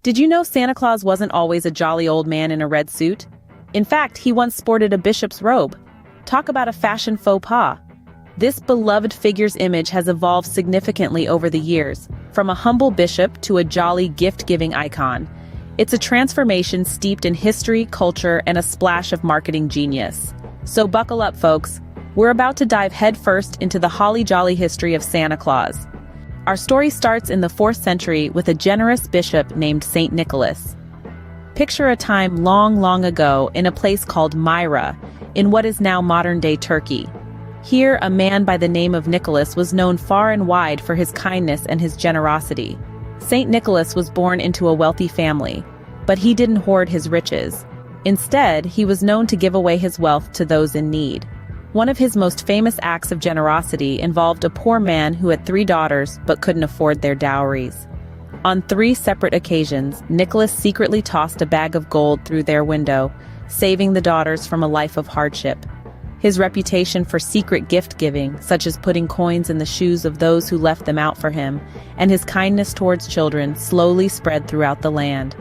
Did you know Santa Claus wasn't always a jolly old man in a red suit? In fact, he once sported a bishop's robe. Talk about a fashion faux pas. This beloved figure's image has evolved significantly over the years, from a humble bishop to a jolly gift-giving icon. It's a transformation steeped in history, culture, and a splash of marketing genius. So buckle up, folks. We're about to dive headfirst into the holly-jolly history of Santa Claus. Our story starts in the 4th century with a generous bishop named Saint Nicholas. Picture a time long, long ago in a place called Myra, in what is now modern-day Turkey. Here, a man by the name of Nicholas was known far and wide for his kindness and his generosity. Saint Nicholas was born into a wealthy family, but he didn't hoard his riches. Instead, he was known to give away his wealth to those in need. One of his most famous acts of generosity involved a poor man who had 3 daughters but couldn't afford their dowries. On 3 separate occasions, Nicholas secretly tossed a bag of gold through their window, saving the daughters from a life of hardship. His reputation for secret gift-giving, such as putting coins in the shoes of those who left them out for him, and his kindness towards children slowly spread throughout the land.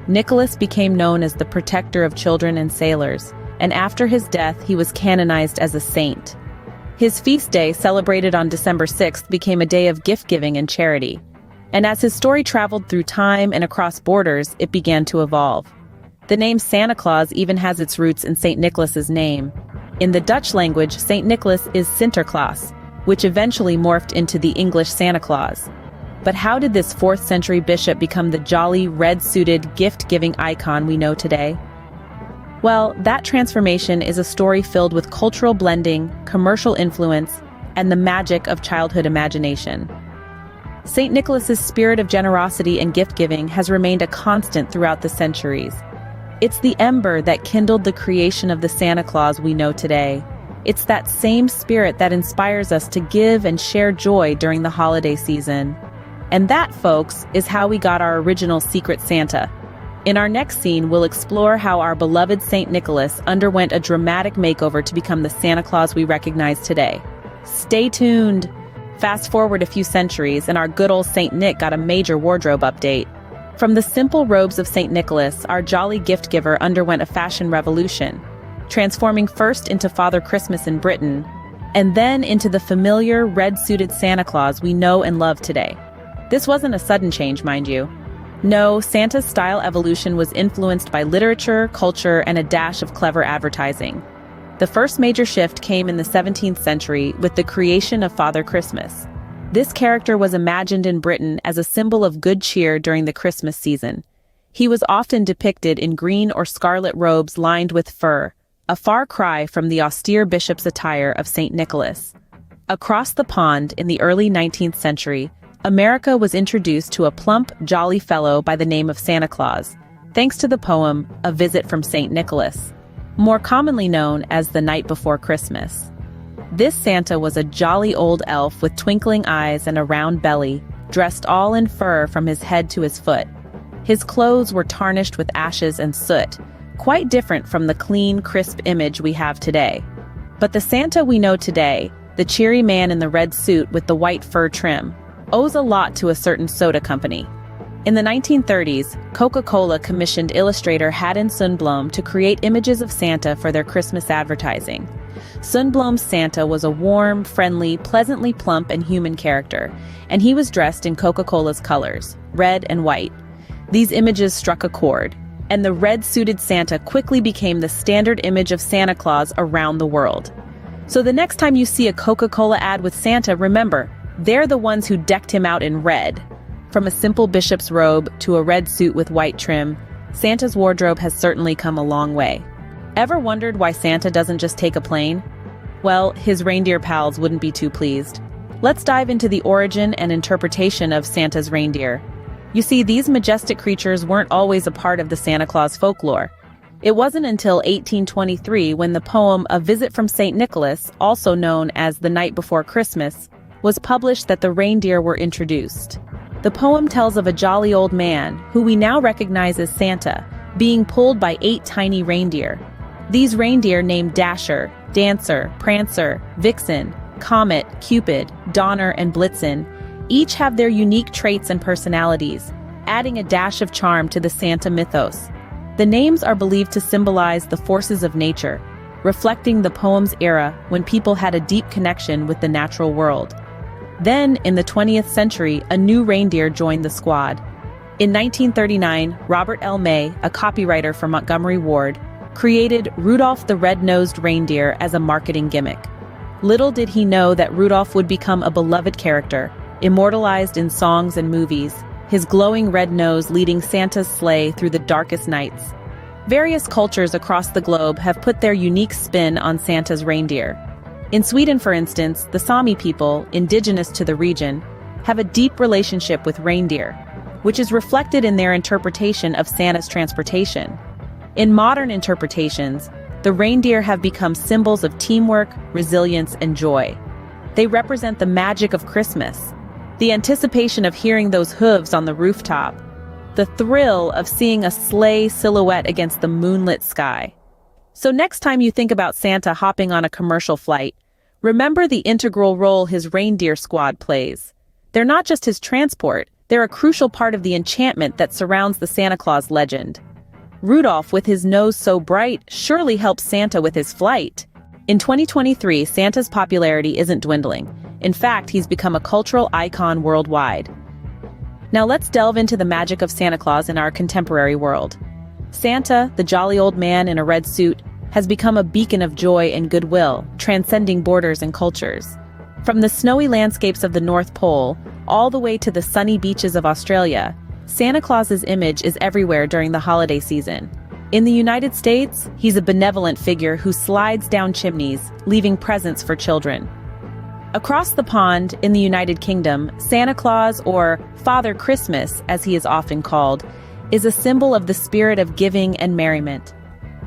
Nicholas became known as the protector of children and sailors, and after his death he was canonized as a saint. His feast day, celebrated on December 6th, became a day of gift-giving and charity. And as his story traveled through time and across borders, it began to evolve. The name Santa Claus even has its roots in Saint Nicholas's name. In the Dutch language, Saint Nicholas is Sinterklaas, which eventually morphed into the English Santa Claus. But how did this 4th century bishop become the jolly, red-suited, gift-giving icon we know today? Well, that transformation is a story filled with cultural blending, commercial influence, and the magic of childhood imagination. Saint Nicholas's spirit of generosity and gift-giving has remained a constant throughout the centuries. It's the ember that kindled the creation of the Santa Claus we know today. It's that same spirit that inspires us to give and share joy during the holiday season. And that, folks, is how we got our original Secret Santa. In our next scene, we'll explore how our beloved Saint Nicholas underwent a dramatic makeover to become the Santa Claus we recognize today. Stay tuned! Fast forward a few centuries, and our good old Saint Nick got a major wardrobe update. From the simple robes of Saint Nicholas, our jolly gift giver underwent a fashion revolution, transforming first into Father Christmas in Britain, and then into the familiar red-suited Santa Claus we know and love today. This wasn't a sudden change, mind you. No, Santa's style evolution was influenced by literature, culture, and a dash of clever advertising. The first major shift came in the 17th century with the creation of Father Christmas. This character was imagined in Britain as a symbol of good cheer during the Christmas season. He was often depicted in green or scarlet robes lined with fur, a far cry from the austere bishop's attire of Saint Nicholas. Across the pond in the early 19th century, America was introduced to a plump, jolly fellow by the name of Santa Claus, thanks to the poem A Visit from Saint Nicholas, more commonly known as The Night Before Christmas. This Santa was a jolly old elf with twinkling eyes and a round belly, dressed all in fur from his head to his foot. His clothes were tarnished with ashes and soot, quite different from the clean, crisp image we have today. But the Santa we know today, the cheery man in the red suit with the white fur trim, owes a lot to a certain soda company. In the 1930s, Coca-Cola commissioned illustrator Haddon Sundblom to create images of Santa for their Christmas advertising. Sundblom's Santa was a warm, friendly, pleasantly plump and human character, and he was dressed in Coca-Cola's colors, red and white. These images struck a chord, and the red-suited Santa quickly became the standard image of Santa Claus around the world. So the next time you see a Coca-Cola ad with Santa, remember, they're the ones who decked him out in red. From a simple bishop's robe to a red suit with white trim, Santa's wardrobe has certainly come a long way. Ever wondered why Santa doesn't just take a plane? Well, his reindeer pals wouldn't be too pleased. Let's dive into the origin and interpretation of Santa's reindeer. You see, these majestic creatures weren't always a part of the Santa Claus folklore. It wasn't until 1823 when the poem A Visit from Saint Nicholas, also known as The Night Before Christmas, was published that the reindeer were introduced. The poem tells of a jolly old man, who we now recognize as Santa, being pulled by 8 tiny reindeer. These reindeer, named Dasher, Dancer, Prancer, Vixen, Comet, Cupid, Donner, and Blitzen, each have their unique traits and personalities, adding a dash of charm to the Santa mythos. The names are believed to symbolize the forces of nature, reflecting the poem's era when people had a deep connection with the natural world. Then, in the 20th century, a new reindeer joined the squad. In 1939, Robert L. May, a copywriter for Montgomery Ward, created Rudolph the Red-Nosed Reindeer as a marketing gimmick. Little did he know that Rudolph would become a beloved character, immortalized in songs and movies, his glowing red nose leading Santa's sleigh through the darkest nights. Various cultures across the globe have put their unique spin on Santa's reindeer. In Sweden, for instance, the Sami people, indigenous to the region, have a deep relationship with reindeer, which is reflected in their interpretation of Santa's transportation. In modern interpretations, the reindeer have become symbols of teamwork, resilience, and joy. They represent the magic of Christmas, the anticipation of hearing those hooves on the rooftop, the thrill of seeing a sleigh silhouette against the moonlit sky. So next time you think about Santa hopping on a commercial flight, remember the integral role his reindeer squad plays. They're not just his transport, they're a crucial part of the enchantment that surrounds the Santa Claus legend. Rudolph, with his nose so bright, surely helps Santa with his flight. In 2023, Santa's popularity isn't dwindling. In fact, he's become a cultural icon worldwide. Now let's delve into the magic of Santa Claus in our contemporary world. Santa, the jolly old man in a red suit, has become a beacon of joy and goodwill, transcending borders and cultures. From the snowy landscapes of the North Pole, all the way to the sunny beaches of Australia, Santa Claus's image is everywhere during the holiday season. In the United States, he's a benevolent figure who slides down chimneys, leaving presents for children. Across the pond, in the United Kingdom, Santa Claus, or Father Christmas, as he is often called, is a symbol of the spirit of giving and merriment.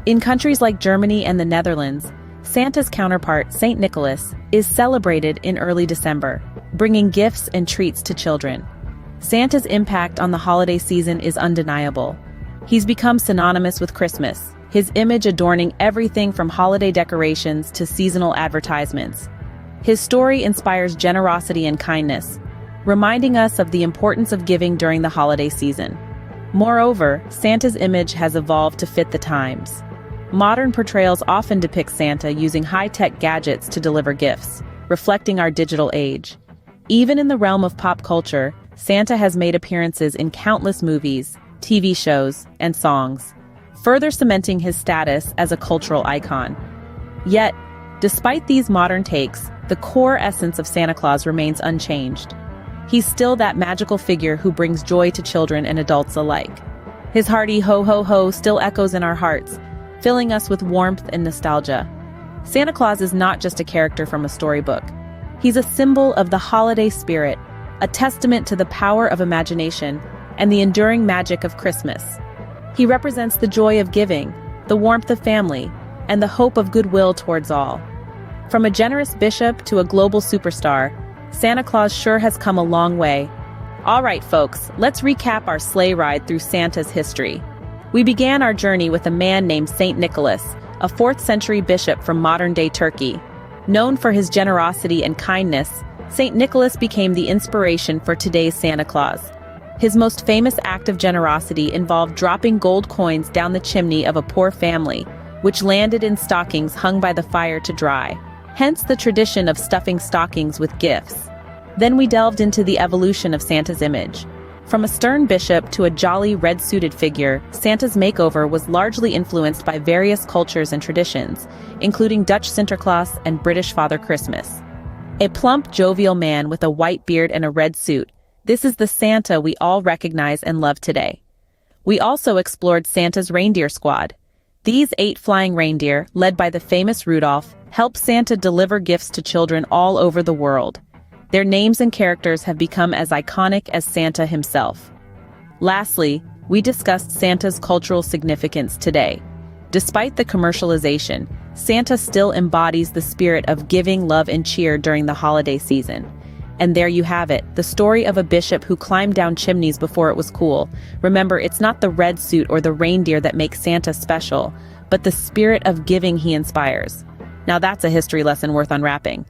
In countries like Germany and the Netherlands, Santa's counterpart, Saint Nicholas, is celebrated in early December, bringing gifts and treats to children. Santa's impact on the holiday season is undeniable. He's become synonymous with Christmas, his image adorning everything from holiday decorations to seasonal advertisements. His story inspires generosity and kindness, reminding us of the importance of giving during the holiday season. Moreover, Santa's image has evolved to fit the times. Modern portrayals often depict Santa using high-tech gadgets to deliver gifts, reflecting our digital age. Even in the realm of pop culture, Santa has made appearances in countless movies, TV shows, and songs, further cementing his status as a cultural icon. Yet, despite these modern takes, the core essence of Santa Claus remains unchanged. He's still that magical figure who brings joy to children and adults alike. His hearty ho ho ho still echoes in our hearts, filling us with warmth and nostalgia. Santa Claus is not just a character from a storybook. He's a symbol of the holiday spirit, a testament to the power of imagination and the enduring magic of Christmas. He represents the joy of giving, the warmth of family, and the hope of goodwill towards all. From a generous bishop to a global superstar, Santa Claus sure has come a long way. All right, folks, let's recap our sleigh ride through Santa's history. We began our journey with a man named Saint Nicholas, a 4th century bishop from modern-day Turkey. Known for his generosity and kindness, Saint Nicholas became the inspiration for today's Santa Claus. His most famous act of generosity involved dropping gold coins down the chimney of a poor family, which landed in stockings hung by the fire to dry. Hence the tradition of stuffing stockings with gifts. Then we delved into the evolution of Santa's image. From a stern bishop to a jolly red-suited figure, Santa's makeover was largely influenced by various cultures and traditions, including Dutch Sinterklaas and British Father Christmas. A plump, jovial man with a white beard and a red suit, this is the Santa we all recognize and love today. We also explored Santa's reindeer squad. These 8 flying reindeer, led by the famous Rudolph, help Santa deliver gifts to children all over the world. Their names and characters have become as iconic as Santa himself. Lastly, we discussed Santa's cultural significance today. Despite the commercialization, Santa still embodies the spirit of giving, love, and cheer during the holiday season. And there you have it, the story of a bishop who climbed down chimneys before it was cool. Remember, it's not the red suit or the reindeer that makes Santa special, but the spirit of giving he inspires. Now that's a history lesson worth unwrapping.